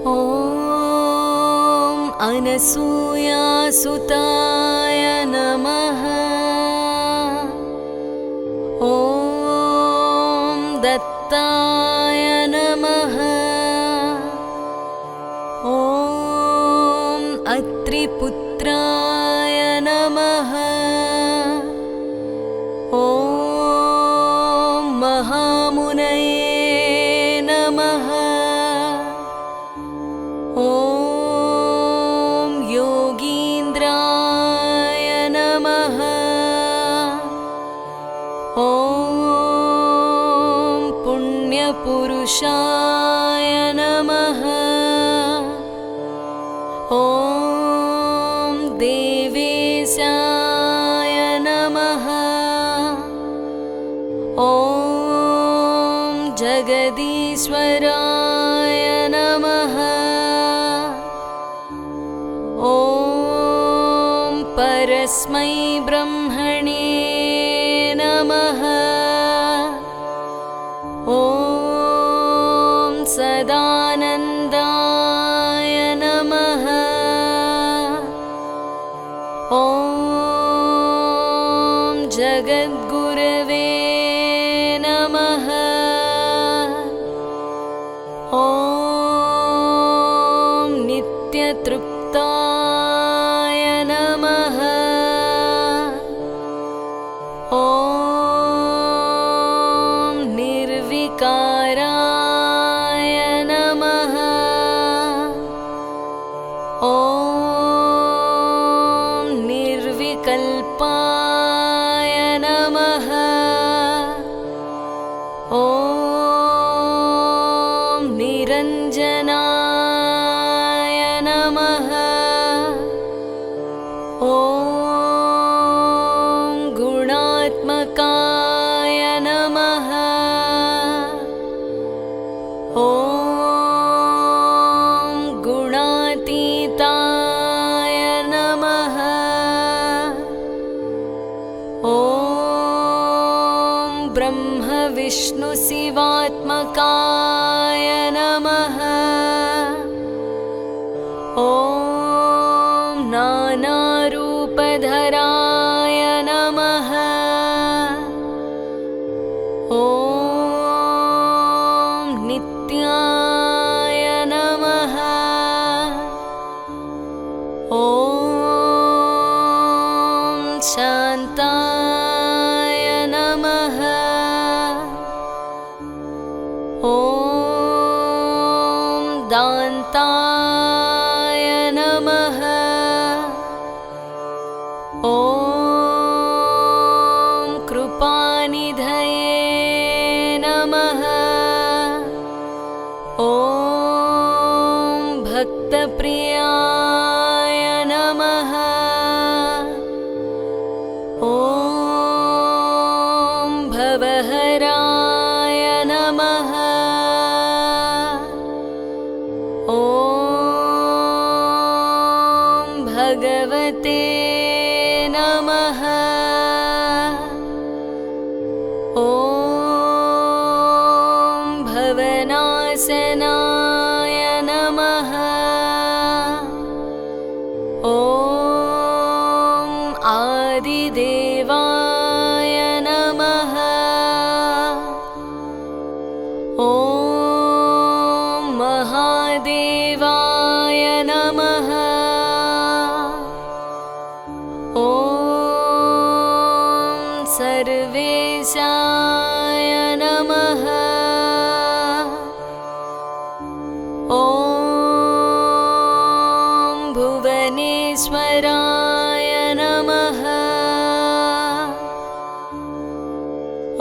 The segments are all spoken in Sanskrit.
ॐ अनसूयासुताय नमः। ॐ दत्ताय नमः। ॐ अत्रिपुत्राय नमः। ॐ महामुनये नमः। ॐ योगीन्द्राय नमः। ॐ पुण्यपुरुषाय नमः। ॐ देवेशाय नमः। ॐ जगदीश्वराय नमः। ॐ परस्मै ब्रह्मणे नमः। ॐ सदानन्दाय नमः। ॐ जगद्गुरवे नमः। ॐ नित्यतृप्ताय नमः। ॐ निर्विकाराय नमः। ॐ निर्विकल्पाय नमः। ॐ निरञ्जनाय नमः। ॐ गुणात्मकाय नमः। ॐ गुणातीताय नमः। ॐ ब्रह्मविष्णुशिवात्मकाय नमः। ॐ नानारूपधराय नमः। ॐ नित्याय नमः। ॐ शान्ताय नमः। ॐ दान्ताय नमः। ॐ कृपानिधये नमः। ॐ भक्तप्रियाय नमः। ॐ भवहराय नमः। ॐ भगवते नमः। ॐ भवनाशनाय नमः। ॐ आदिदेवाय नमः। ॐ महादेवाय नमः। ॐ सर्वेशाय नमः। ॐ भुवनेश्वराय नमः।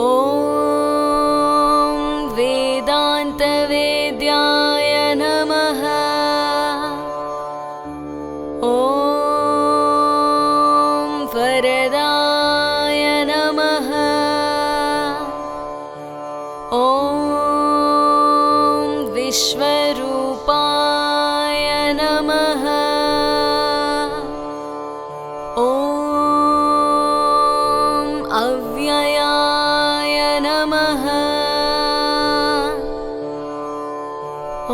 ॐ वेदान्तवेद्याय नमः। ॐ वरदाय नमः। ॐ विश्वरूपाय नमः। ॐ अव्ययाय नमः। ॐ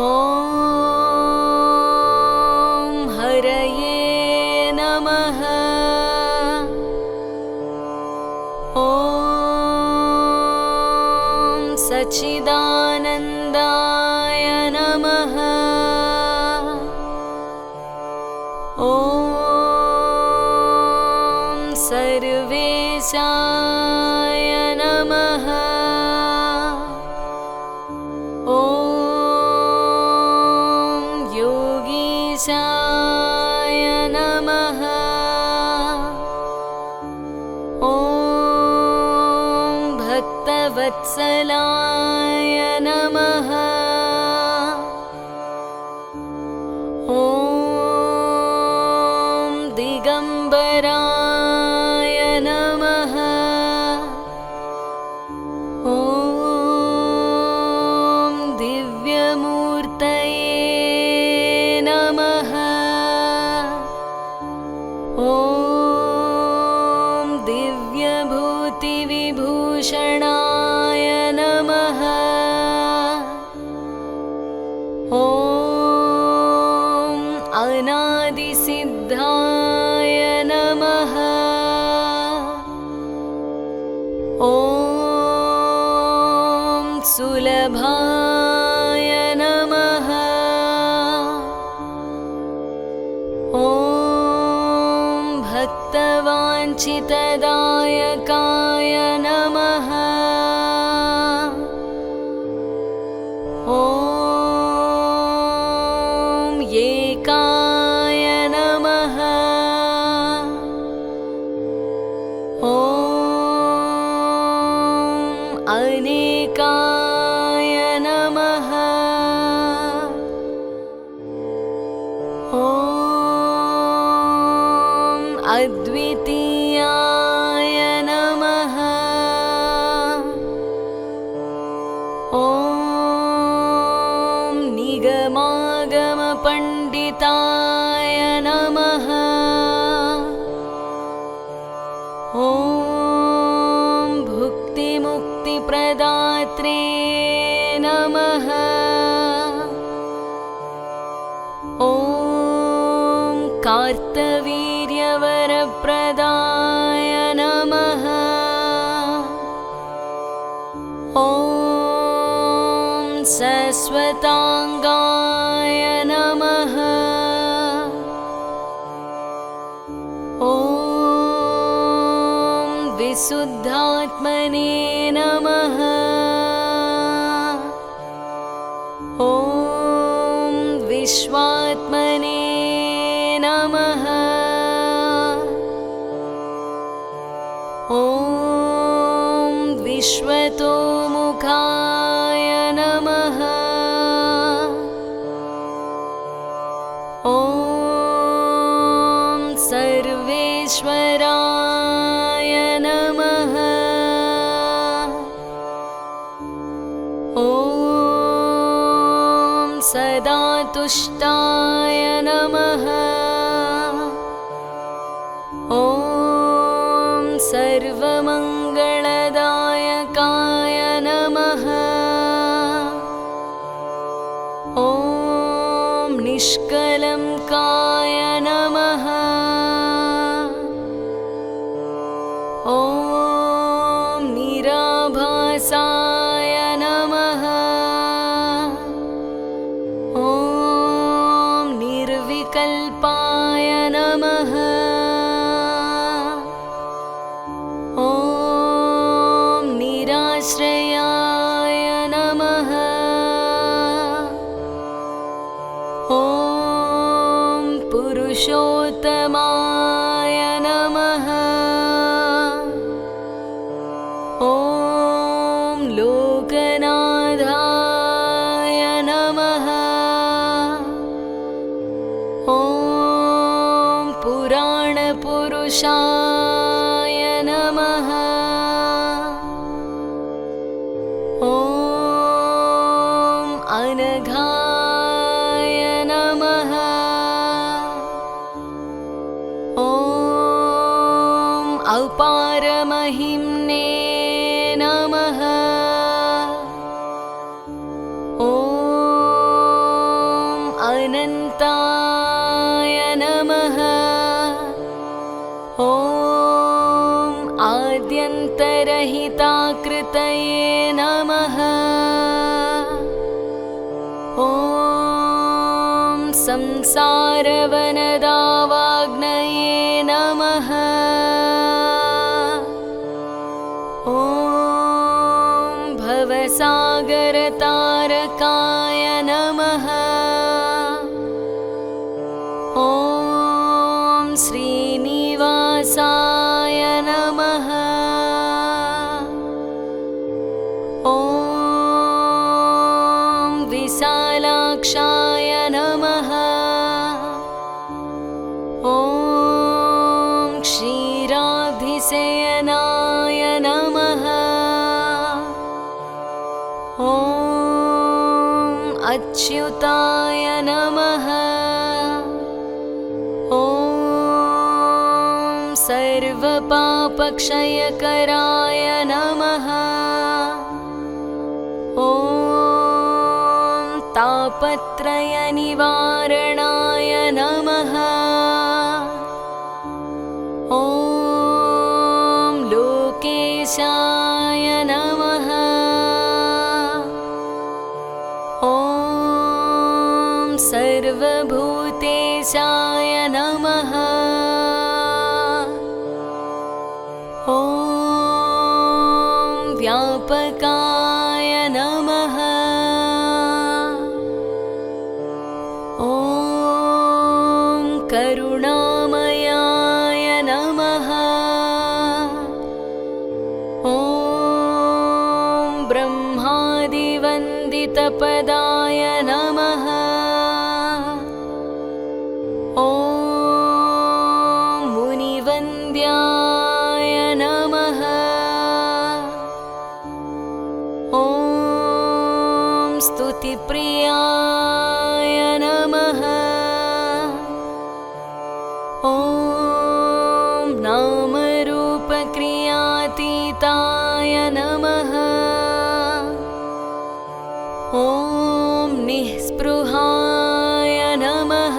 सच्चिदानन्दाय नमः। ॐ सर्वेशाय नमः। ॐ योगीशाय नमः। ॐ भक्तवत्सलाय नमः। ॐ दिगम्बराय नमः। ॐ दिव्यमूर्तये नमः। ॐ दिव्यभूतिविभूषणाय नमः। ॐ अनादिसिद्धाय नमः। ॐ सुलभाय नमः। ॐ भक्तवाञ्छितदायकाय नमः। ॐ एकाय नमः। ॐ अनेकाय नमः। ॐ अद्वितीयाय नमः। ॐ निगमागमपण्डिताय नमः। ॐ भुक्तिमुक्तिप्रदात्रे नमः। ॐ कार्तवीर्यवरप्रदाय नमः। ॐ सस्वताङ्गाय नमः। ॐ विशुद्धात्मने नमः। ॐ विश्वात्मने नमः। ॐ विश्वतोमुखाय नमः। ॐ सर्वेश्वराय नमः। ॐ सदातुष्टाय नमः। ॐ सर्वमङ्गलदायकाय नमः। ॐ निष्कलङ्काय नमः। ॐ निराभासाय नमः। ॐ निर्विकल्पाय नमः। ॐ निराश्रयाय नमः। ॐ पुरुषोत्तमाय नमः। ॐ लोकनाथाय नमः। ॐ पुराणपुरुषाय नमः। ॐ अनघाय नमः। ॐ अपारमहिम्ने नमः। ॐ अनन्ताय नमः। ॐ आद्यन्तरहिताकृतये नमः। संसारवनदावाग्नये नमः। ॐ भवसागरतारकाय नमः। ॐ श्रीनिवासाय नमः। ॐ विशालाक्षाय नमः। ॐ क्षीराभिशयनाय नमः। ॐ अच्युताय नमः। ॐ सर्वपापक्षयकराय नमः। ॐ तापत्रयनिवारणाय नमः। ॐ लोकेशाय नमः। ॐ सर्वभूतेशाय नमः। ॐ व्यापकाय नमः। ॐ करुणामयाय नमः। ॐ ब्रह्मादिवन्दितपदाय नमः। ॐ मुनिवन्द्याय नमः। ॐ स्तुतिप्रियाय नमः। ॐ नामरूपक्रियातीताय नमः। ॐ निःस्पृहाय नमः।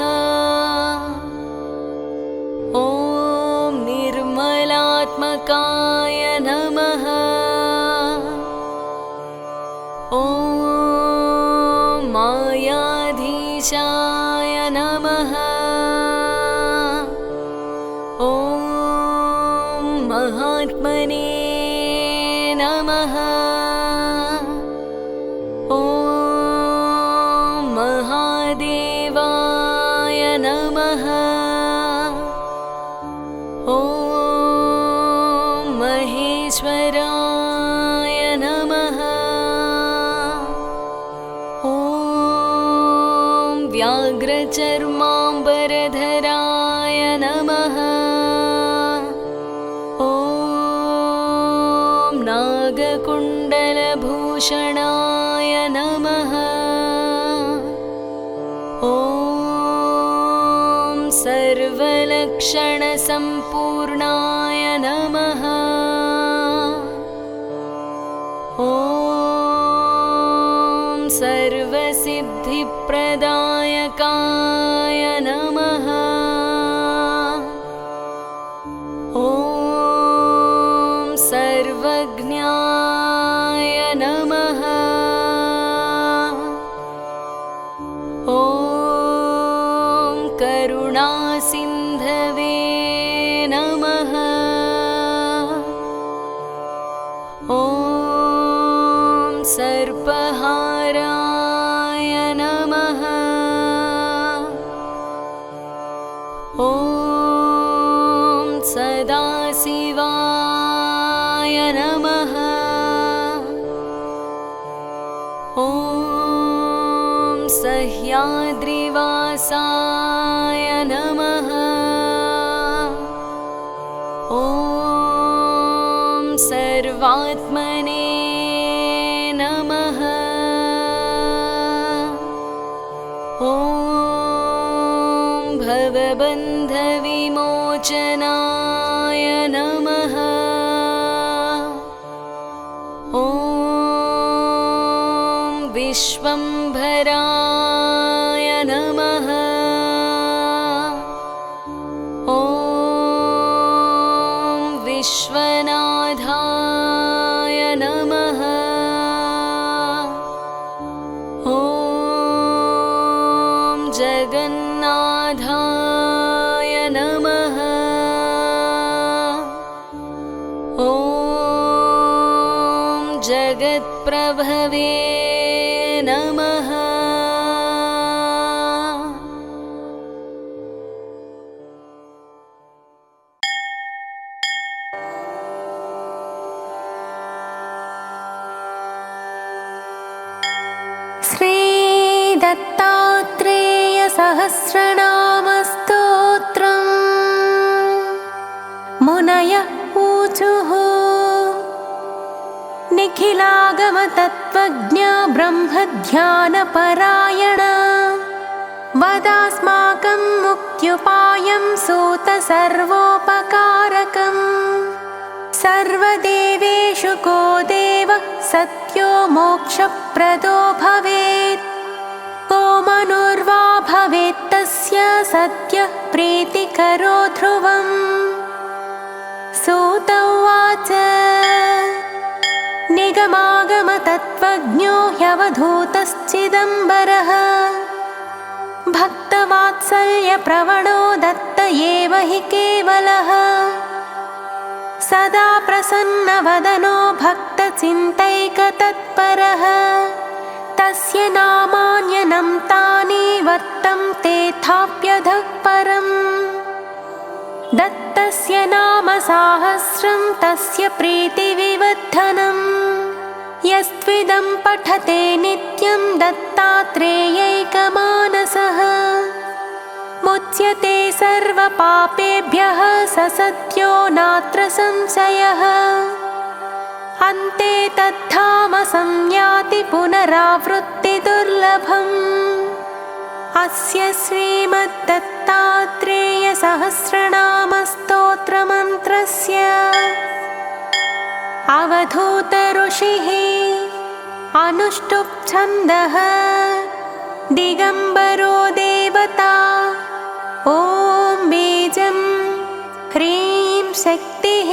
ॐ निर्मलात्मकाय नमः। ॐ मायाधीशाय नमः। ॐ महात्मने नमः। ॐ महादेवाय नमः। ॐ महेश्वराय नमः। ॐ व्याघ्रचर्माम्बरधराय नमः। ॐ नागकुण्डलभूषणाय नमः। ॐ सर्वलक्षणसम्पूर्णाय नमः। ॐ सर्वसिद्धिप्रदायकाय नमः। ॐ सर्वज्ञाय नमः। ॐ करुणासिन्धवे नमः। ॐ सर्पहाराय नमः। ॐ सदाशिवाय नमः। ॐ सह्याद्रिवासाय नमः। ॐ सर्वात्मने नमः। ॐ भवबन्धविमोचनाय नमः। ॐ विश्वम्भराय नमः। ॐ विश्वनाथाय नमः। ॐ जगन्नाथाय नाथाय नमः। ॐ जगत्प्रभवे नमः। श्रीदत्तात्रेय सहस्रनामस्तोत्रम्। मुनयः ऊचुः निखिलागमतत्त्वज्ञ ब्रह्मध्यानपरायण वदास्माकं मुक्त्युपायं सूत सर्वोपकारकम्। सर्वदेवेषु को देवः सत्यो मोक्षप्रदो भवेत्। को मनुर्वा भवेत् तस्य सत्यः प्रीतिकरो ध्रुवम्। सूत उवाच निगमागमतत्त्वज्ञो ह्यवधूतश्चिदम्बरः भक्तवात्सल्यप्रवणो दत्त एव हि केवलः। सदा प्रसन्नवदनो भक्तचिन्तैकतत्परः। तस्य नामान्यनं तानि वर्तन्ते थाप्यधः परम्। दत्तस्य नाम साहस्रं तस्य प्रीतिविवर्धनम्। यस्त्विदं पठते नित्यं दत्तात्रेयैकमानसः मुच्यते सर्वपापेभ्यः स सत्यो नात्र संशयः। अन्ते तद्धाम संयाति पुनरावृत्तिदुर्लभम्। अस्य श्रीमद्दत्तात्रेयसहस्रनामस्तोत्रमन्त्रस्य अवधूतऋषिः अनुष्टुप् छन्दः दिगम्बरो देवता। ॐ बीजं ह्रीं शक्तिः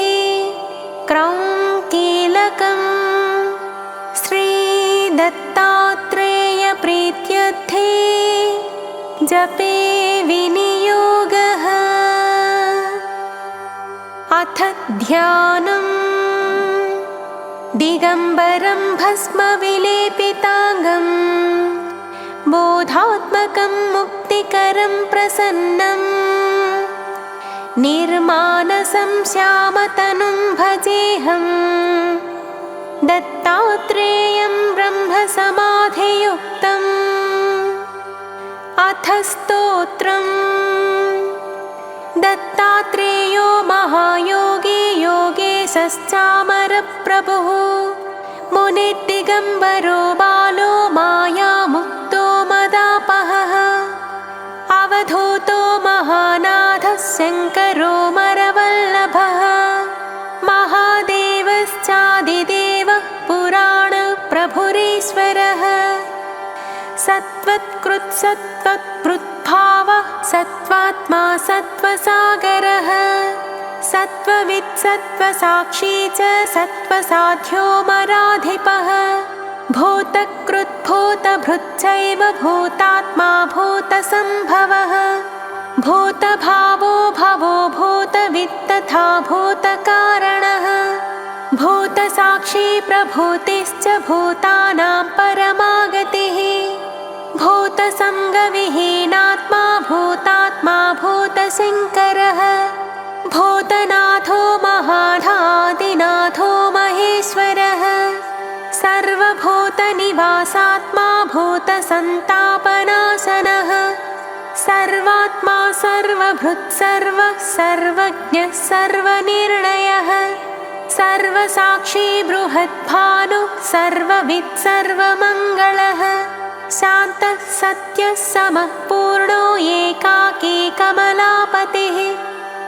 क्रौं कीलकम्। श्रीदत्तात्रेयप्रीत्यर्थे जपे विनियोगः। अथ ध्यानम्। दिगम्बरं भस्मविलेपिताङ्गं बोधात्मकं मुक्तिकरं प्रसन्नं निर्मानसं श्यामतनुं भजेऽहं। दत्तात्रेयं ब्रह्मसमाधियुक्तम्। अथ स्तोत्रम्। दत्तात्रेयो महायोगी योगेशश्चामरप्रभुः मुनिर्दिगम्बरो बालो मायामुक्तो मदापहः। अवधूतो महानाथः शङ्करो मरवल्लभः। महादेवश्चादिदेवः पुराणप्रभुरीश्वरः। सत्त्वत्कृत्सत्त्वत्कृद्भावः सत्त्वात्मा सत्त्वसागरः। सत्त्ववित् सत्त्वसाक्षी च सत्त्वसाध्यो मराधिपः। भूतकृद्भूतभृच्चैव भूतात्मा भूतसम्भवः। भूतभावो भवो भूतवित् तथा भूतकारणः। भूतसाक्षी प्रभूतिश्च भूतानां परमागतिः। भूतसङ्गविहीनात्मा भूतात्मा भूतशङ्करः। भूतनाथो महाधादिनाथो महेश्वरः। सर्वभूतनिवासात्मा भूतसन्तापनाशनः। सर्वात्मा सर्वभृत् सर्वः सर्वज्ञः सर्वनिर्णयः। सर्वसाक्षी बृहद्भानुः सर्ववित् सर्वमङ्गलः। शान्तः सत्यः समः पूर्णो एकाकी कमलापतिः।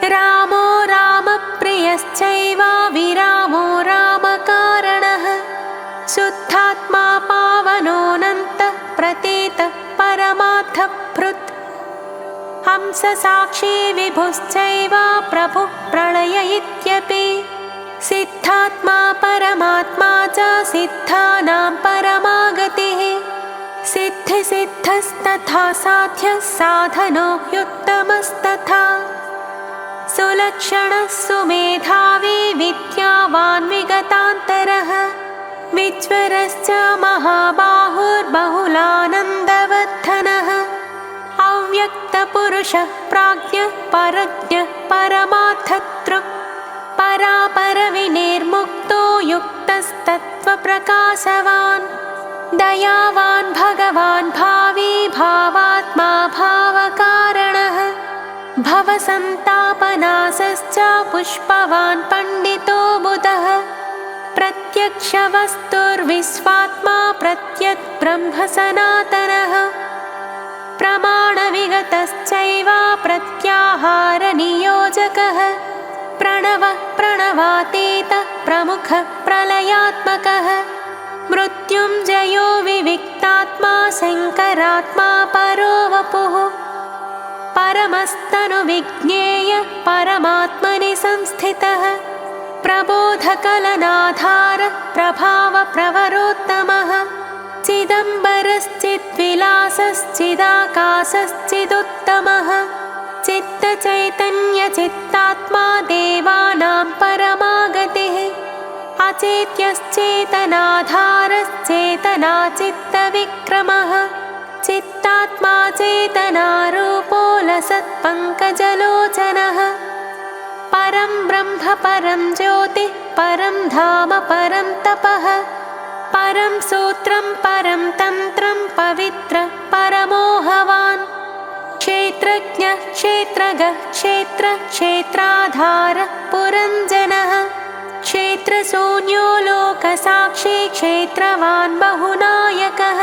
रामो रामप्रियश्चैव विरामो रामकारणः। शुद्धात्मा पावनोऽनन्तः प्रतीतः परमार्थभृत्। हंससाक्षी विभुश्चैव प्रभुः प्रलय इत्यपि। सिद्धात्मा परमात्मा च सिद्धानां परमागतिः। सिद्धिसिद्ध सिद्धस्तथा साध्यः साधनो युक्तमस्तथा सुलक्षणः सुमेधावी विद्यावान् विगतान्तरः विज्वरश्च महाबाहुर्बहुलानन्दवर्धनः अव्यक्तपुरुषः प्राज्ञः परज्ञः परमार्थतृप् परापरविनिर्मुक्तो युक्तस्तत्त्वप्रकाशवान् दयावान् भगवान् भावी भावात्मा भावकारणः भवसन्तापनाशश्च पुष्पवान् पण्डितो बुधः प्रत्यक्षवस्तुर्विश्वात्मा प्रत्यग्ब्रह्म सनातनः प्रमाणविगतश्चैव प्रत्याहारनियोजकः प्रणवः प्रणवातीतः प्रमुखः प्रलयात्मकः मृत्युञ्जयो विविक्तात्मा शङ्करात्मा परो वपुः परमस्तनुविज्ञेय परमात्मनि संस्थितः प्रबोधकलनाधार प्रभावप्रवरोत्तमः चिदम्बरश्चिद्विलासश्चिदाकाशश्चिदुत्तमः चित्तचैतन्यचित्तात्मा देवानां परमागतिः अचेत्यश्चेतनाधारश्चेतनाचित्तविक्रमः चित्तात्मा चेतनारूपो लसत्पङ्कजलोचनः परं ब्रह्म परं ज्योतिः परं धाम परं तपः परं सूत्रं परं तन्त्रं पवित्र परमोहवान् क्षेत्रज्ञः क्षेत्रगः क्षेत्राधारः पुरञ्जनः क्षेत्रशून्यो लोकसाक्षी क्षेत्रवान् बहुनायकः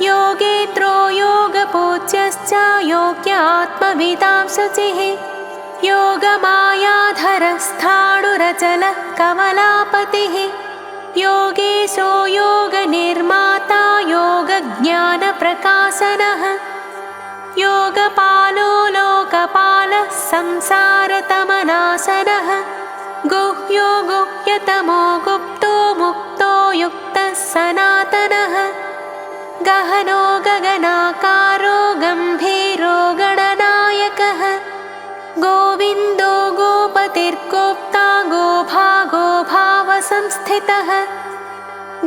योगेत्रो योगपूज्यश्च योग्य आत्मविदां शुचिः योगमायाधरस्थाणुरचलः कमलापतिः योगेशो योगनिर्माता योगज्ञानप्रकाशनः योगपालो लोकपालः संसारतमनाशनः गुह्यो गुह्यतमो गुप्तो मुक्तो युक्तः सनातनः गहनो गगनाकारो गम्भीरो गणनायकः गोविन्दो गोपतिर्गोप्ता गोभागो भावसंस्थितः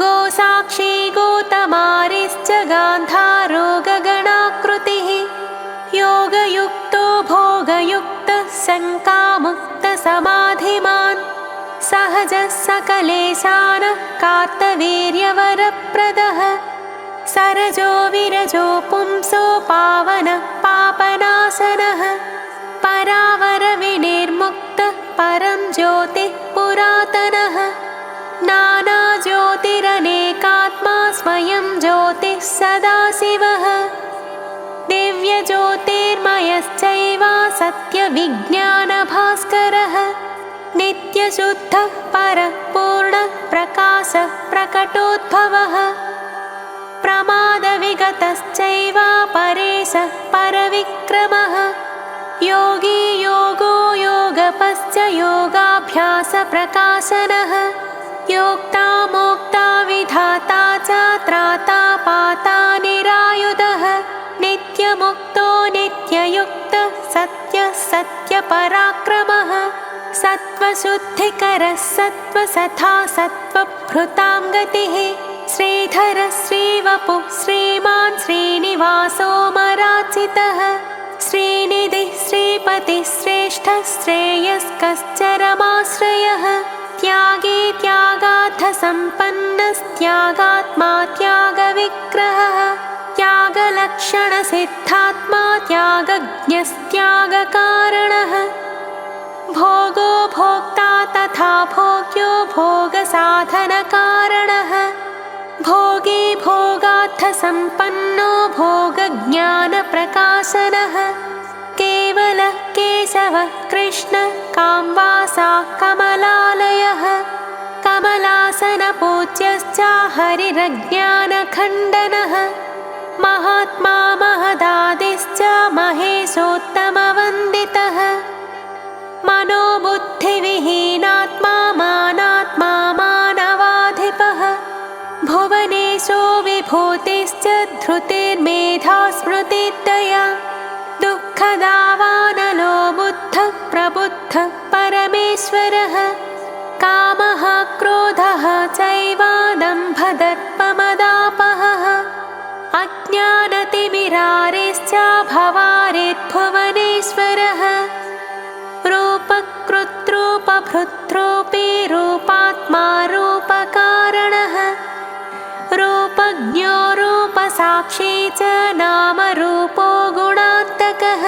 गोसाक्षी गोतमारिश्च गान्धारो गगनाकृतिः योगयुक्तो भोगयुक्तः शङ्कामुक्तसमाधिमान् सहजः सकलेशानः कार्तवीर्यवरप्रदः सरजो विरजो पुंसो पावनः पापनाशनः परावरविनिर्मुक्तः परं ज्योतिः पुरातनः नानाज्योतिरनेकात्मा स्वयं ज्योतिः सदाशिवः दिव्यज्योतिर्मयश्चैव सत्यविज्ञानभास्करः नित्यशुद्धः परः पूर्णः प्रकाशः प्रकटोद्भवः प्रमादविगतश्चैव परेशः परविक्रमः योगी योगो योगपश्च योगाभ्यासप्रकाशनः योक्ता मोक्ता विधाता च त्राता पाता निरायुधः नित्यमुक्तो नित्ययुक्तः सत्यः सत्यपराक्रमः सत्त्वशुद्धिकरः सत्त्वसथा सत्त्वभृतां गतिः श्रीधरः श्रीवपुः श्रीमान् श्रीनिवासो मराचितः श्रीनिधिः श्रीपतिः श्रेष्ठः श्रेयस्कश्चरमाश्रयः त्यागी त्यागार्थसम्पन्नस्त्यागात्मा त्यागविग्रहः त्यागलक्षणसिद्धात्मा त्यागज्ञस्त्यागकारणः भोगो भोक्ता तथा भोग्यो भोगसाधनकारणः भोगी भोगार्थसम्पन्नो भोगज्ञानप्रकाशनः केवलः केशवः कृष्णः कामवासा कमलालयः कमलासनपूज्यश्च हरिरज्ञानखण्डनः महात्मा महदादिश्च महेशोत्तमवन्दितः मनोबुद्धिविहीनात्मा मानात्मा मानवाधिपः भुवनेश यशो विभूतिश्च धृतिर्मेधा स्मृतिर्दया दुःखदावानलो बुद्धः प्रबुद्धः परमेश्वरः कामः क्रोधः चैव दम्भदर्पमदापहः अज्ञानतिमिरारेश्च भवारेर्भुवनेश्वरः रूपकृद्रूपभृद्रूपी रूपात्मा रूपकारणः रूपज्ञो रूपसाक्षी च नामरूपो गुणान्तकः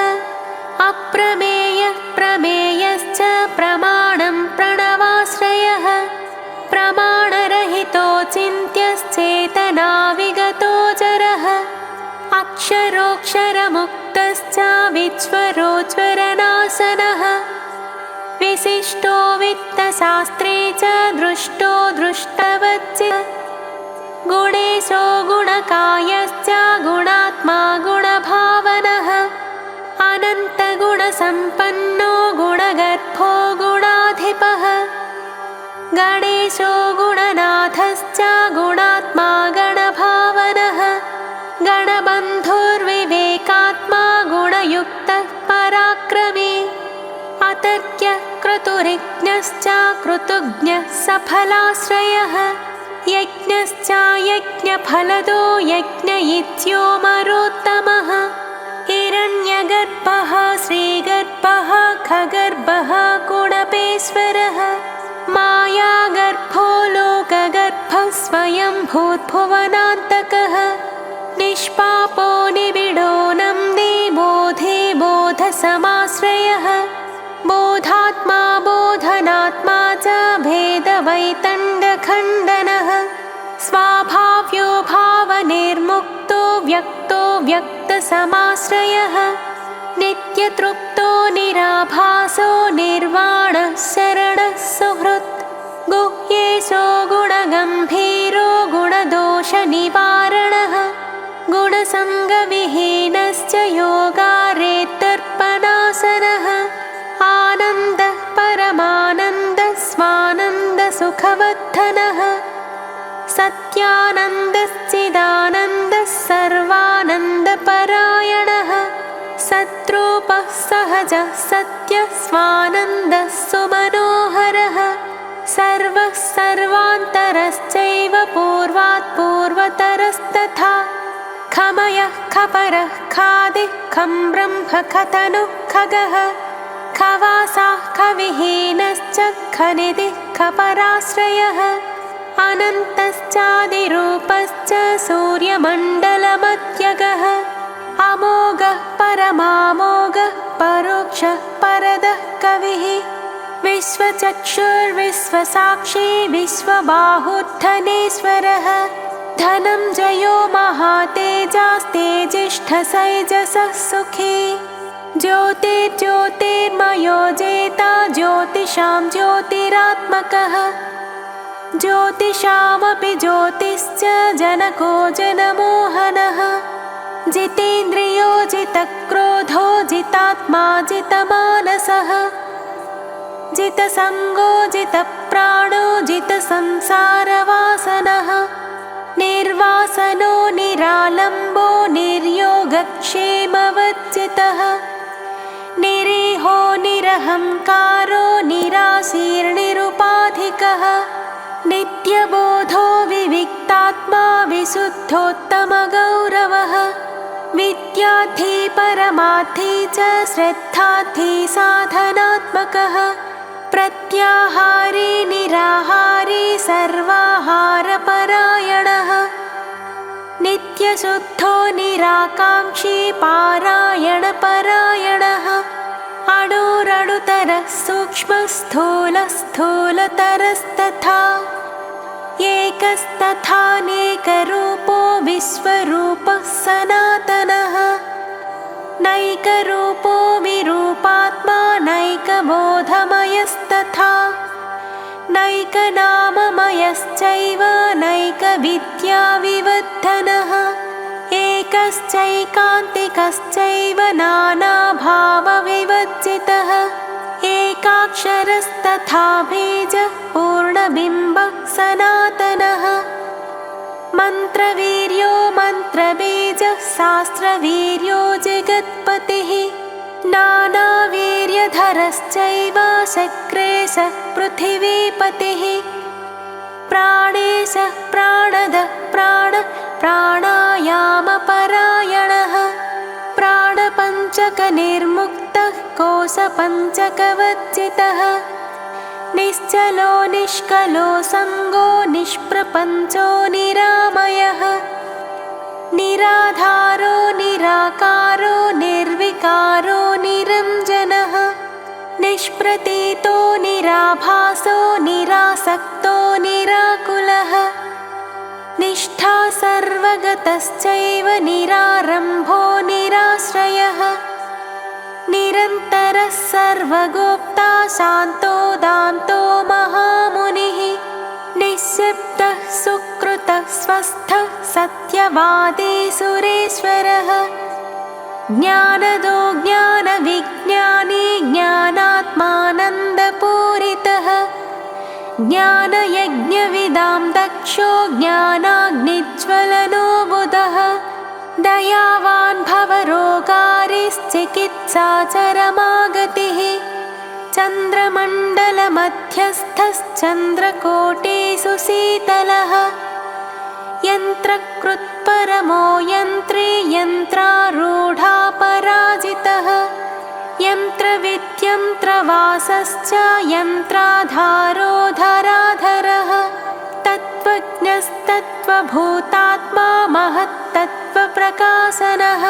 अप्रमेयः प्रमेयश्च प्रमाणं प्रणवाश्रयः प्रमाणरहितो चिन्त्यश्चेतना विगतो जरः अक्षरोऽक्षरमुक्तश्च विश्वरोज्वरनाशनः विशिष्टो वित्तशास्त्रे च दृष्टो दृष्टवच्च गुणेशो गुणकायश्च गुणात्मा गुणभावनः अनन्तगुणसम्पन्नो गुणगर्भो गुणाधिपः गणेशो गुणनाथश्च गुणात्मा गणभावनः गणबन्धुर्विवेकात्मा गुणयुक्तः पराक्रमी अतर्क्यः क्रतुरिज्ञश्च कृतज्ञः सफलाश्रयः यज्ञश्च यज्ञफलदो यज्ञ इत्यो मरोत्तमः हिरण्यगर्भः श्रीगर्भः खगर्भः गुणपेश्वरः मायागर्भो लोकगर्भः स्वयं भूर्भुवनान्तकः निष्पापो निबिडो नन्दे बोधे बोधसमाश्रयः बोधात्मा बोधनात्मा च भेदवैतण्डखण्डनः स्वाभाव्यो भावनिर्मुक्तो व्यक्तो व्यक्तसमाश्रयः नित्यतृप्तो निराभासो निर्वाणः शरणः सुहृत् गुह्येशो गुणगम्भीरो गुणदोषनिवारणः गुणसङ्गविहीनश्च योगारेतर्पणासनः आनन्दः परमानन्दः स्वानन्दसुखवर्धनः सत्यानन्दश्चिदानन्दः सर्वानन्दपरायणः सद्रूपः सहजः सत्यः स्वानन्दः सुमनोहरः सर्वः सर्वान्तरश्चैव पूर्वात् पूर्वतरस्तथा खमयः खपरः खादिः खं ब्रह्म खतनुः खगः खवासाः खविहीनश्च खनिधिः खपराश्रयः अनन्तश्चादिरूपश्च सूर्यमण्डलमध्यगः अमोघः परमामोघः परोक्षः परदः कविः विश्वचक्षुर्विश्वसाक्षी विश्वबाहुधनेश्वरः धनञ्जयो महातेजास्तेजिष्ठसैजसः सुखी ज्योतिर्ज्योतिर्मयो जेता ज्योतिषां ज्योतिरात्मकः ज्योतिषामपि ज्योतिश्च जनको जनमोहनः जितेन्द्रियो जितक्रोधो जितात्मा जितमानसः जितसङ्गो जितप्राणो जितसंसारवासनः निर्वासनो निरालम्बो निर्योगक्षेमवर्जितः निरीहो निरहङ्कारो निराशीर्निरुपाधिकः नित्यबोधो विविक्तात्मा विशुद्धोत्तमगौरवः विद्यार्थी परमार्थी च श्रद्धार्थी साधनात्मकः प्रत्याहारी निराहारी सर्वाहारपरायणः नित्यशुद्धो निराकाङ्क्षी पारायणपरायणः अणुरणुतरः सूक्ष्मस्थूलस्थूलतरस्तथा एकस्तथानेकरूपो विश्वरूपः सनातनः नैकरूपो विरूपात्मा नैकबोधमयस्तथा नैकनाममयश्चैव नैकविद्याविवर्धनः एकश्चैकान्तिकश्चैव नानाभावविवर्जितः एकाक्षरस्तथा बीजः पूर्णबिम्बः सनातनः मन्त्रवीर्यो मन्त्रबीजः शास्त्रवीर्यो जगत्पतिः नानावीर्यधरश्चैव शक्रेशः पृथिवीपतिः प्राणेशः प्राणदः प्राणायामपरायणः प्राणपञ्चकनिर्मुक्तः कोशपञ्चकवर्जितः निश्चलो निष्कलो संगो निष्प्रपञ्चो निरामयः निराधारो निराकारो निर्विकारो निरञ्जनः निष्प्रतीतो निराभासो निरासक्तो निराकुलः निष्ठा सर्वगतश्चैव निरारम्भो निराश्रयः निरन्तरः सर्वगोप्ता शान्तो दान्तो महामुनिः निःशब्दः सुकृतः स्वस्थः सत्यवादी सुरेश्वरः ज्ञानदो ज्ञानविज्ञानी ज्ञानात्मानन्दपूरितः ज्ञानयज्ञविदां दक्षो ज्ञानाग्निज्वलनो बुधः दयावान् भवरोगारिश्चिकित्साचरमागतिः चन्द्रमण्डलमध्यस्थश्चन्द्रकोटिषु शीतलः यन्त्रकृत्परमो यन्त्री यन्त्रारूढापराजितः यन्त्रविद्यन्त्रवासश्च यन्त्राधारो धराधरः तत्त्वज्ञस्तत्त्वभूतात्मा महत्तत्त्वप्रकाशनः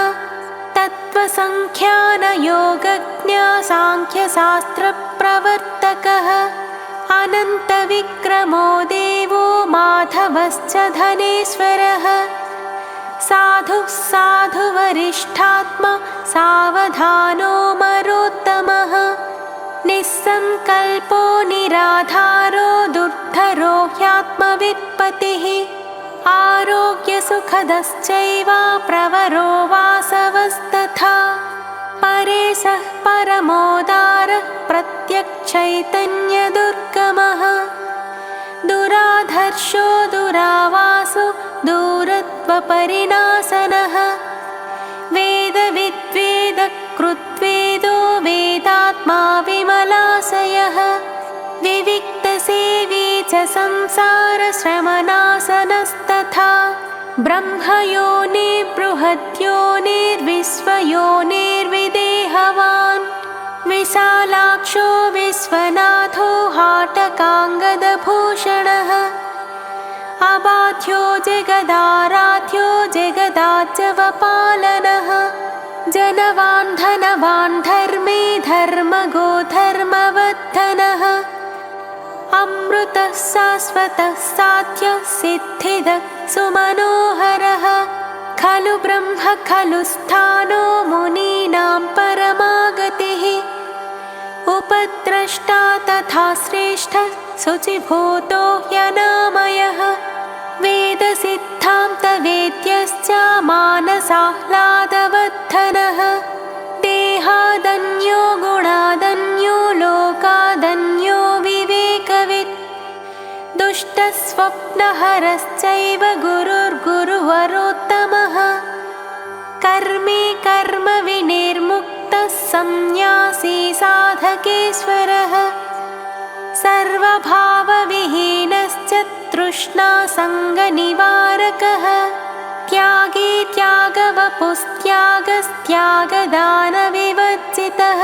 तत्त्वसङ्ख्यानयोगज्ञा साङ्ख्यशास्त्रप्रवर्तकः अनन्तविक्रमो देवो माधवश्च धनेश्वरः साधुः साधुवरिष्ठात्मा सावधानो मरोत्तमः निस्सङ्कल्पो निराधारो दुर्धरो ह्यात्मवित्पतिः आरोग्यसुखदश्चैव प्रवरो वासवस्तथा परेशः परमोदारः प्रत्यक्षैतन्यदुर्गमः दुराधर्षो दुरावासो दूरत्वपरिणासनः वेदविद्वेदकृद्वेदो वेदात्मा विमलाशयः विविक्तसेवी च संसारश्रमनाशनस्तथा ब्रह्मयोनिर्बृहद्योनिर्विश्वयोनिर्विदेहवान् विशालाक्षो विश्वनाथो हाटकाङ्गदभूषणः अबाध्यो जगदाराध्यो जगदाज्यवपालनः जनवान् धनवान् धर्मे धर्मगो धर्मवर्धनः अमृतः शाश्वतः साध्यः सिद्धिदः सुमनोहरः खलु ब्रह्म खलु स्थानो मुनीनां परमागतिः उपद्रष्टा तथा श्रेष्ठः शुचिभूतो ह्यनामयः वेदसिद्धान्तवेद्यश्च मानसाह्लादवर्धनः देहादन्यो गुणादन्यो लोकादन्यो विवेकवित् दुष्टस्वप्नहरश्चैव गुरुर्गुरुवरोत्तमः कर्मे कर्म विनिर्मुक्तः संन्यासी साधकेश्वरः सर्वभावविहीनश्च तृष्णासङ्गनिवारकः त्यागी त्यागवपुस्त्यागस्त्यागदानविवर्जितः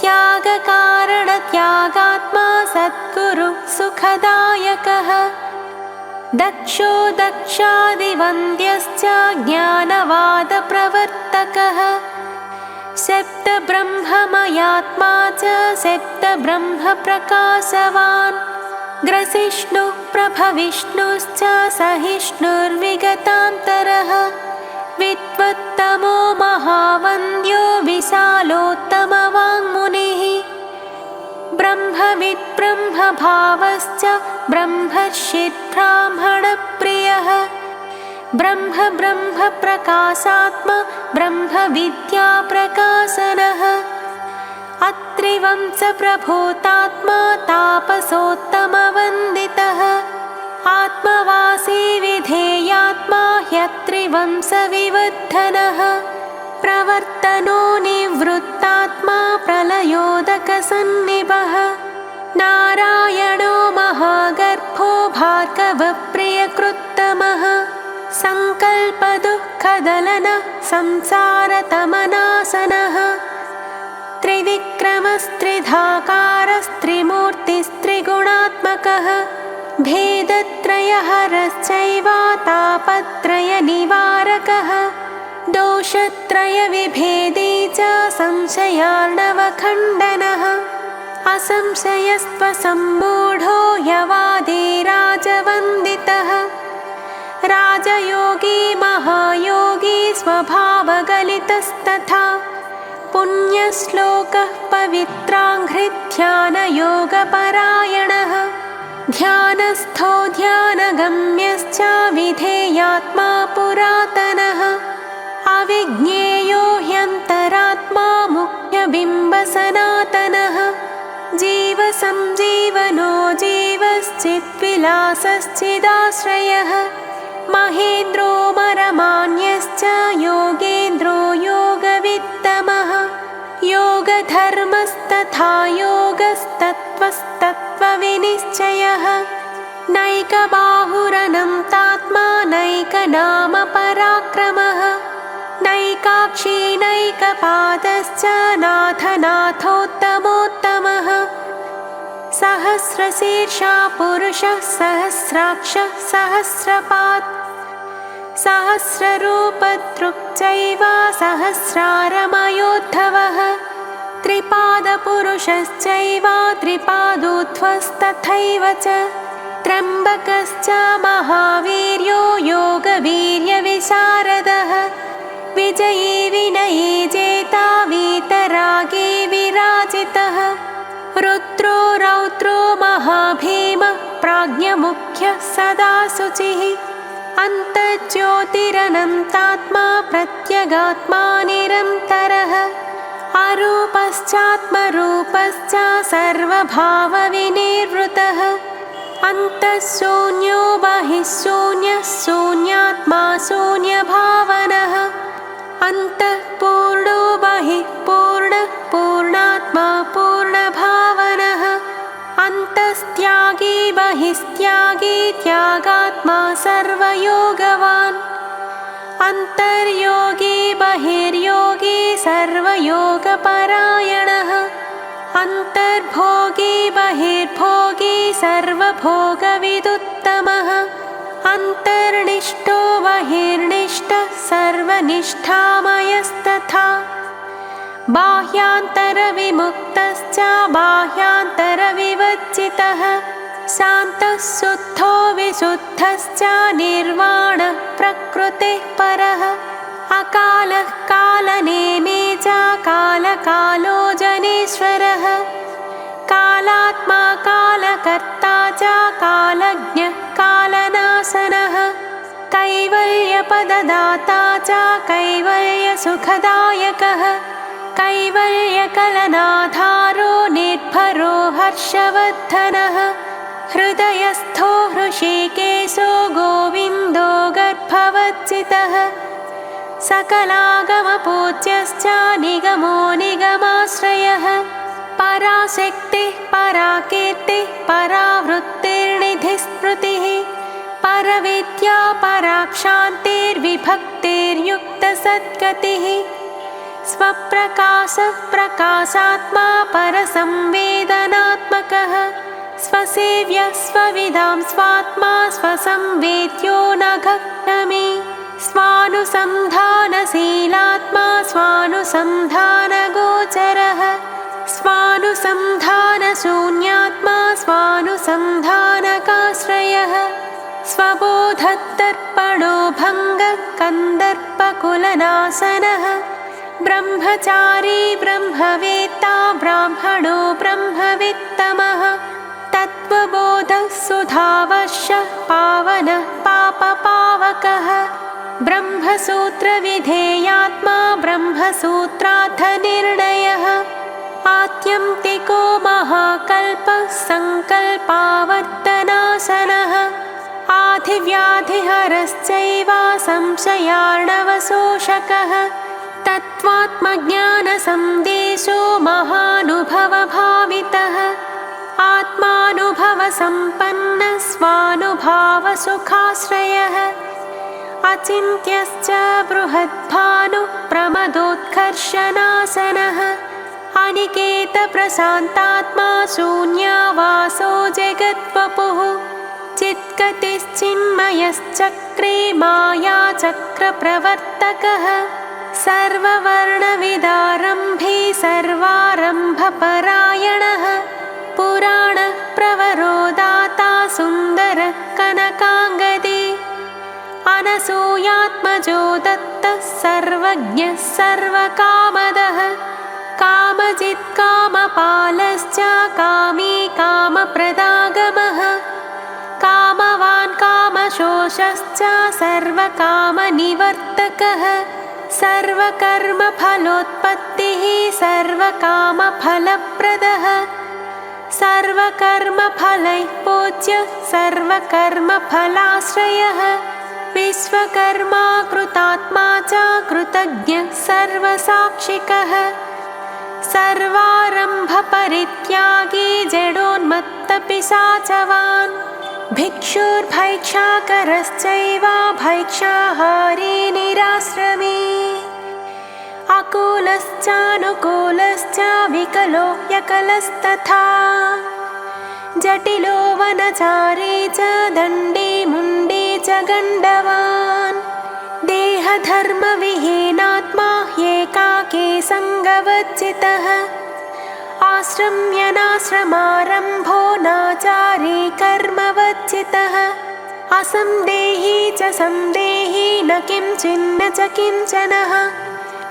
त्यागकारणत्यागात्मा सद्गुरु सुखदायकः दक्षो दक्षादिवन्द्यश्च ज्ञानवादप्रवर्तकः शब्दब्रह्ममयात्मा च शब्दब्रह्मप्रकाशवान् ग्रसिष्णुः प्रभविष्णुश्च सहिष्णुर्विगतान्तरः विद्वत्तमो महावन्द्यो विशालोत्तमवाङ्मुनिः ब्रह्मविद् ब्रह्मभावश्च ब्रह्मर्षिब्राह्मणप्रियः ब्रह्म ब्रह्मप्रकाशात्मा ब्रह्मविद्याप्रकाशनः अत्रिवंशप्रभूतात्मा तापसोत्तमवन्दितः आत्मवासी विधेयात्मा ह्यत्रिवंशविवर्धनः प्रवर्तनो निवृत्तात्मा प्रलयोदकसन्निभः नारायणो महागर्भो भार्गवप्रियकृत्तमः सङ्कल्पदुःखदलनः संसारतमनासनः त्रिविक्रमस्त्रिधाकारस्त्रिमूर्तिस्त्रिगुणात्मकः भेदत्रयहरश्चैव तापत्रयनिवारकः दोषत्रयविभेदी च संशयार्णवखण्डनः असंशयस्त्वसम्मूढो यवादिराजवन्दितः राजयोगी महायोगी स्वभावगलितस्तथा पुण्यश्लोकः पवित्राङ्घ्रिध्यानयोगपरायणः ध्यानस्थो ध्यानगम्यश्च विधेयात्मा पुरातनः अविज्ञेयो ह्यन्तरात्मा मुख्यबिम्बसनातनः जीवसञ्जीवनो जीवश्चिद्विलासश्चिदाश्रयः महेन्द्रो मरमान्यश्च योगेन्द्रो योगवित्तमः योगधर्मस्तथा योगस्तत्त्वस्तत्त्वविनिश्चयः नैकबाहुरनन्तात्मा नैकनामपराक्रमः नैकाक्षी नैकपादश्च नाथनाथोत्तमोत्तमः सहस्रशीर्षा पुरुषः सहस्राक्षः सहस्रपात् सहस्ररूपदृक् सहस्रारमयोद्धवः त्रिपादपुरुषश्चैव त्रिपादोध्वस्तथैव च त्र्यम्बकश्च महावीर्यो योगवीर्यविशारदः विजयी विनयी जेता वीतरागी विराजितः रुद्रो रौद्रो महाभीमः प्राज्ञमुख्यः सदा शुचिः अन्तर्ज्योतिरनन्तात्मा प्रत्यगात्मा निरन्तरः अरूपश्चात्मरूपश्च सर्वभावविनिर्वृतः अन्तःशून्यो बहिःशून्यः शून्यात्मा शून्यभावनः अन्तःपूर्णो बहिः पूर्णः पूर्णात्मा पूर्णभावनः अन्तस्त्यागी बहिस्त्यागी त्यागात्मा सर्वयोगवान् अन्तर्योगी बहिर्योगी सर्वयोगपरायणः अन्तर्भोगी बहिर्भोगी सर्वभोगविदुत्तमः अन्तर्निष्ठो बहिर्निष्ठः सर्वनिष्ठामयस्तथा बाह्यान्तरविमुक्तश्च बाह्यान्तरविवर्जितः शान्तः शुद्धो विशुद्धश्च निर्वाणः प्रकृतिः परः अकालः कालनेमी च कालकालो जनेश्वरः कालात्मा कालकर्ता च कालज्ञः कालनाशनः कैवल्यपददाता च कैवल्यसुखदायकः कैवल्यकलनाधारो निर्भरो हर्षवर्धनः हृदयस्थो हृषीकेशो गोविन्दो गर्भवर्जितः सकलागमपूज्यश्च निगमो निगमाश्रयः पराशक्तिः पराकीर्तिः परावृत्तिर्निधिस्मृतिः परविद्या पराक्षान्तिर्विभक्तिर्युक्तसद्गतिः स्वप्रकाशः प्रकाशात्मा परसंवेदनात्मकः स्वसेव्यः स्वविदां स्वात्मा स्वसंवेद्यो नघग्नमि स्वानुसन्धानशीलात्मा स्वानुसन्धानगोचरः स्वानुसन्धानशून्यात्मा स्वानुसन्धानकाश्रयः स्वबोधदर्पणो भङ्गः कन्दर्पकुलनाशनः ब्रह्मचारी ब्रह्मवेत्ता ब्राह्मणो ब्रह्मवित्तमः तत्त्वबोधः सुधावश्यः पावनः पापपावकः ब्रह्मसूत्रविधेयात्मा ब्रह्मसूत्रार्थनिर्णयः आत्यन्तिको महाकल्पः सङ्कल्पावर्तनाशनः आधिव्याधिहरश्चैव संशयार्णवशोषकः तत्त्वात्मज्ञानसन्देशो महानुभवभावितः आत्मानुभवसम्पन्नः स्वानुभावसुखाश्रयः अचिन्त्यश्च बृहद्भानुः प्रमदोत्कर्षनाशनः अनिकेतप्रशान्तात्मा शून्यावासो जगद्वपुः चित्गतिश्चिन्मयश्चक्रे मायाचक्रप्रवर्तकः सर्ववर्णविदारम्भे सर्वारम्भपरायणः पुराणः प्रवरोदाता सुन्दरः कनकाङ्गदे अनसूयात्मजो दत्तः सर्वज्ञः सर्वकामदः कामजित्कामपालश्च कामी कामप्रदागमः कामवान् कामशोषश्च सर्वकामनिवर्तकः सर्वकर्मफलोत्पत्तिः सर्वकामफलप्रदः सर्वकर्मफलैः पूज्यः सर्वकर्मफलाश्रयः विश्वकर्मा कृतात्मा च कृतज्ञः सर्वसाक्षिकः सर्वारम्भपरित्यागी जडोन्मत्तपिशाचवान् भिक्षुर्भैक्षाकरश्चैव भैक्षाहारी निराश्रमी अकूलश्चानुकूलश्च विकलो यकलस्तथा जटिलो वनचारी च दण्डी मुण्डी च गण्डवान् देहधर्मविहीनात्मा ह्येकाकी सङ्गवर्जितः आश्रम्यनाश्रमारम्भो नाचारी कर्मवर्जितः असंदेही च संदेही न किञ्चिन्न च किञ्चनः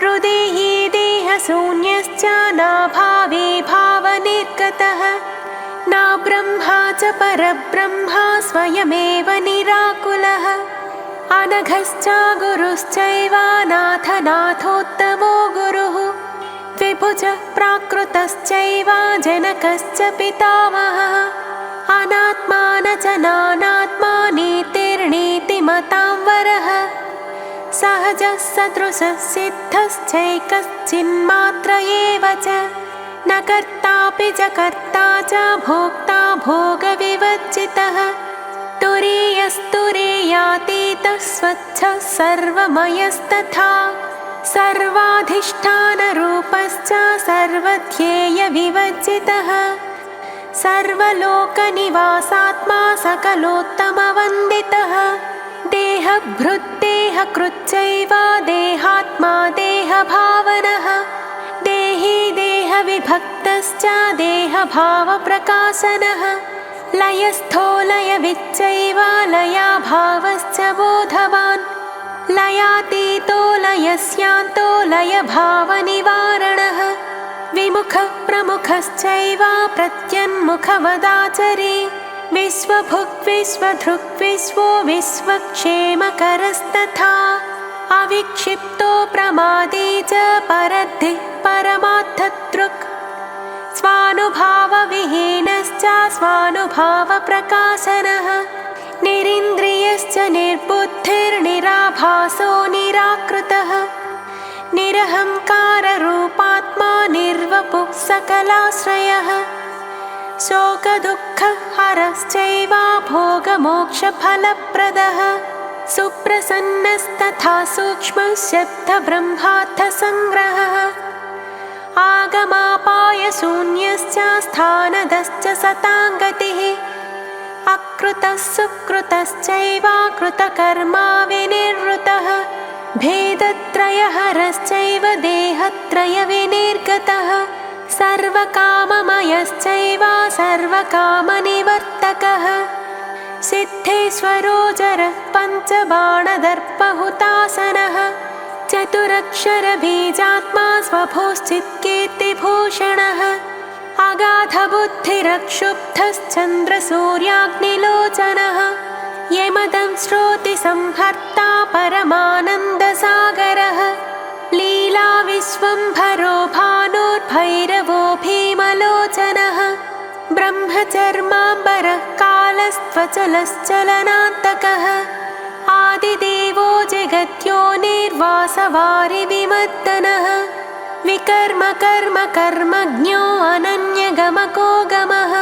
हृदेही देहशून्यश्च नाभावे भावनिर्गतः न ब्रह्मा च परब्रह्मा स्वयमेव निराकुलः अनघश्च गुरुश्चैव नाथनाथोत्तमो गुरुः विभुज प्राकृतश्चैव जनकश्च पितामहः अनात्मा न च नानात्मा नीतिर्नीतिमतां वरः सहजः सदृशः सिद्धश्चैकश्चिन्मात्र एव च न कर्तापि च कर्ता च भोक्ता भोगविवर्जितः तुरीयस्तुरीयातीतः स्वच्छः सर्वमयस्तथा सर्वाधिष्ठानरूपश्च सर्वध्येयविवर्जितः सर्वलोकनिवासात्मा सकलोत्तमवन्दितः देहभृद्देहकृच्चैव देहात्मा देहभावनः देही देहविभक्तश्च देहभावप्रकाशनः लयस्थो लयविच्चैव लयाभावश्च बोधवान् लयातीतो लयस्यान्तो लयभावनिवारणः विमुखः प्रमुखश्चैव प्रत्यन्मुखवदाचरे विश्वभुग्विश्वधृग् विश्वो विश्वक्षेमकरस्तथा अविक्षिप्तो प्रमादी च परद्धिः परमार्थदृक् स्वानुभावविहीनश्च स्वानुभावप्रकाशनः निरिन्द्रियश्च निर्बुद्धिर्निराभासो निराकृतः निरहङ्काररूपात्मा निर्वपुः सकलाश्रयः शोकदुःखहरश्चैव भोगमोक्षफलप्रदः सुप्रसन्नस्तथा सूक्ष्मः शब्दब्रह्मार्थसङ्ग्रहः आगमापायशून्यश्च स्थानदश्च सताङ्गतिः अकृतः सुकृतश्चैव कृतकर्मा विनिर्वृतः भेदत्रयहरश्चैव देहत्रयविनिर्गतः सर्वकाममयश्चैव सर्वकामनिवर्तकः सिद्धेश्वरो जरः पञ्चबाणदर्पहुतासनः चतुरक्षरबीजात्मा स्वभोश्चित्कीर्तिभूषणः अगाधबुद्धिरक्षुब्धश्चन्द्रसूर्याग्निलोचनः यमदंश्रोतिसंहर्ता परमानन्दसागरः लीलाविश्वम्भरो भानुर्भैरवो भीमलोचनः ब्रह्मचर्माम्बर कालकारः कालस्त्वचलश्चलनान्तकः आदिदेवो जगत्योनिर्वासवारिविमर्दनः विकर्म कर्म कर्मज्ञो अनन्यगमको गमः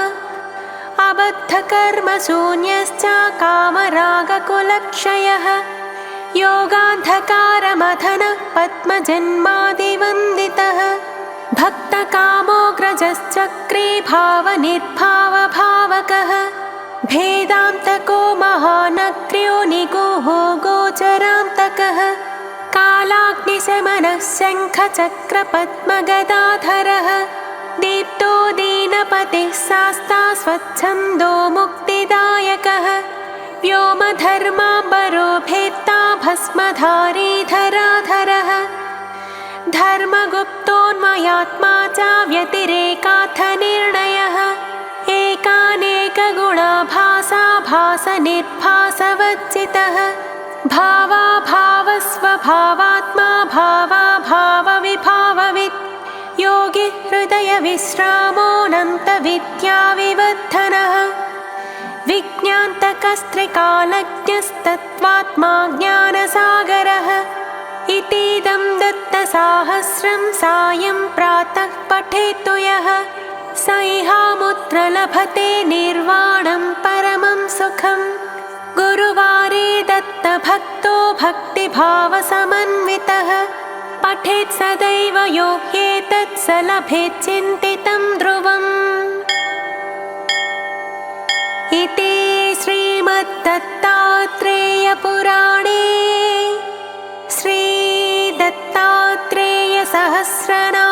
अबद्धकर्मशून्यश्च कामरागकुलक्षयः योगान्धकारमथनः पद्मजन्मादिवन्दितः भक्तकामोऽग्रजश्चक्रे भावनिर्भावभावकः भेदान्तको महानग्र्यो निगूहो गोचरान्तकः कालाग्निशमनः शङ्खचक्रपद्मगदाधरः दीप्तो दीनपतिः शास्ता स्वच्छन्दो मुक्तिदायकः व्योमधर्माम्बरो भेत्ता भस्मधारी धराधरः धर्मगुप्तोन्मयात्मा च व्यतिरेकार्थनिर्णयः एकानेकगुणाभासा भासनिर्भासवच्चितः भावाभावस्वभावात्मा भावाभावविभाववित् योगी हृदयविश्रामोऽनन्तविद्याविवर्धनः विज्ञान्तकस्त्रिकालज्ञस्तत्त्वात्मा ज्ञानसागरः इतीदं दत्तसाहस्रं सायं प्रातः पठेत्तु यः स इहामुत्र लभते निर्वाणं परमं सुखम् गुरुवारे दत्तभक्तो भक्तिभावसमन्वितः पठेत् सदैव यो ह्येतत् स लभेत् चिन्तितं ध्रुवम् इति श्रीमद्दत्तात्रेयपुराणे श्रीदत्तात्रेयसहस्रनाम